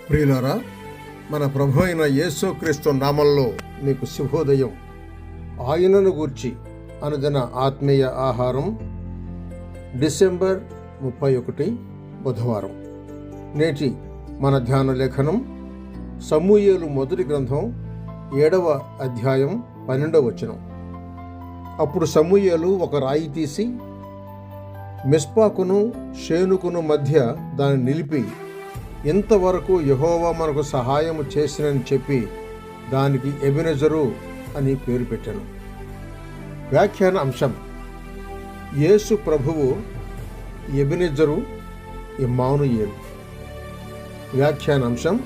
ప్రియులారా, మన ప్రభు అయిన యేసుక్రీస్తు నామంలో మీకు శుభోదయం. ఆయనను గూర్చి అనుదిన ఆత్మీయ ఆహారం, డిసెంబర్ 31 బుధవారం. నేటి మన ధ్యాన లేఖనం సమూయేలు మొదటి గ్రంథం 7వ అధ్యాయం 12వ వచనం. అప్పుడు సమూయేలు ఒక రాయి తీసి మిస్పాకును షేనుకును మధ్య దాన్ని నిలిపి, ఇంతవరకు యెహోవా మనకు సహాయము చేసినని చెప్పి దానికి ఎబెనెజరు అని పేరు పెట్టాను. వ్యాఖ్యాన అంశం: యేసు ప్రభువు ఎబెనెజరు ఇమ్మానుయేలు. వ్యాఖ్యాన అంశం: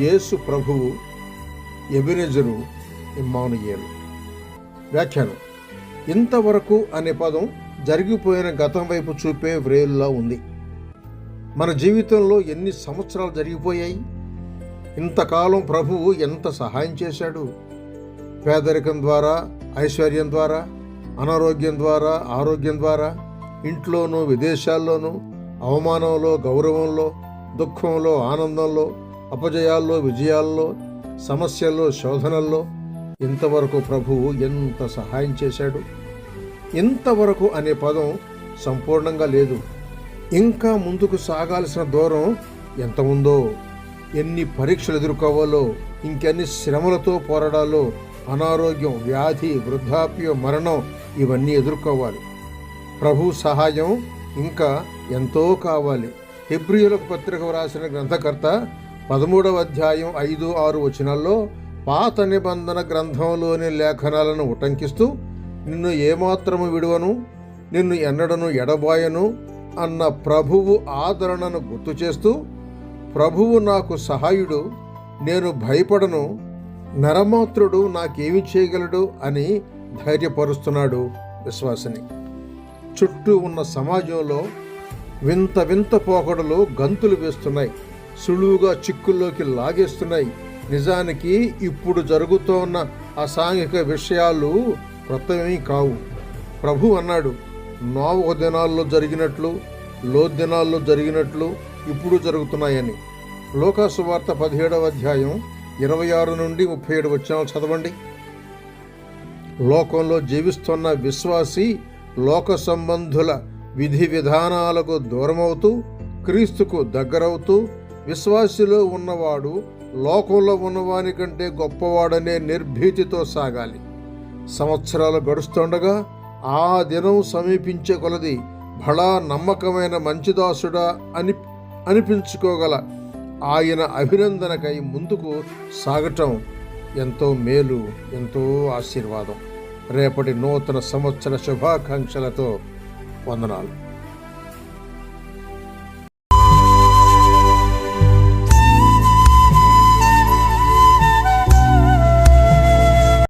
యేసు ప్రభువు ఎబెనెజరు ఇమ్మానుయేలు. వ్యాఖ్యానం: ఇంతవరకు అనే పదం జరిగిపోయిన గతం వైపు చూపే వ్రేలులా ఉంది. మన జీవితంలో ఎన్ని సంవత్సరాలు జరిగిపోయాయి? ఇంతకాలం ప్రభువు ఎంత సహాయం చేశాడు. పేదరికం ద్వారా, ఐశ్వర్యం ద్వారా, అనారోగ్యం ద్వారా, ఆరోగ్యం ద్వారా, ఇంట్లోనూ విదేశాల్లోనూ, అవమానంలో, గౌరవంలో, దుఃఖంలో, ఆనందంలో, అపజయాల్లో, విజయాల్లో, సమస్యల్లో, శోధనల్లో ఇంతవరకు ప్రభువు ఎంత సహాయం చేశాడు. ఇంతవరకు అనే పదం సంపూర్ణంగా లేదు. ఇంకా ముందుకు సాగాల్సిన దూరం ఎంత ఉందో, ఎన్ని పరీక్షలు ఎదుర్కోవాలో, ఇంకెన్ని శ్రమలతో పోరాడాలో, అనారోగ్యం, వ్యాధి, వృద్ధాప్యం, మరణం ఇవన్నీ ఎదుర్కోవాలి. ప్రభు సహాయం ఇంకా ఎంతో కావాలి. హెబ్రీయులకు పత్రిక వ్రాసిన గ్రంథకర్త 13వ అధ్యాయం 5-6 వచనాల్లో పాత నిబంధన గ్రంథంలోని లేఖనాలను ఉటంకిస్తూ, నిన్ను ఏమాత్రము విడువను, నిన్ను ఎన్నడను ఎడబాయను అన్న ప్రభువు ఆదరణను గుర్తు చేస్తూ, ప్రభువు నాకు సహాయుడు, నేను భయపడను, నరమాత్రుడు నాకేమి చేయగలడు అని ధైర్యపరుస్తున్నాడు విశ్వాసిని. చుట్టూ ఉన్న సమాజంలో వింత వింత పోకడలు గంతులు వేస్తున్నాయి, సులువుగా చిక్కుల్లోకి లాగేస్తున్నాయి. నిజానికి ఇప్పుడు జరుగుతోన్న అసాంఘిక విషయాలు కొత్తవేమీ కావు. ప్రభు అన్నాడు, నోవహు దినాల్లో జరిగినట్లు, లోతు దినాల్లో జరిగినట్లు ఇప్పుడు జరుగుతున్నాయని. లూకా సువార్త 17వ అధ్యాయం 26-37 వచనాలు చదవండి. లోకంలో జీవిస్తున్న విశ్వాసి లోక సంబంధుల విధి విధానాలకు దూరమవుతూ క్రీస్తుకు దగ్గరవుతూ, విశ్వాసిలో ఉన్నవాడు లోకంలో ఉన్నవాని కంటే గొప్పవాడనే నిర్భీతితో సాగాలి. సంవత్సరాలు గడుస్తుండగా ఆ దినం సమీపించే కొలది బడా నమ్మకమైన మంచిదాసుడా అనిపించుకోగల ఆయన అభినందనకై ముందుకు సాగటం ఎంతో మేలు, ఎంతో ఆశీర్వాదం. రేపటి నూతన సంవత్సర శుభాకాంక్షలతో వందనాలు.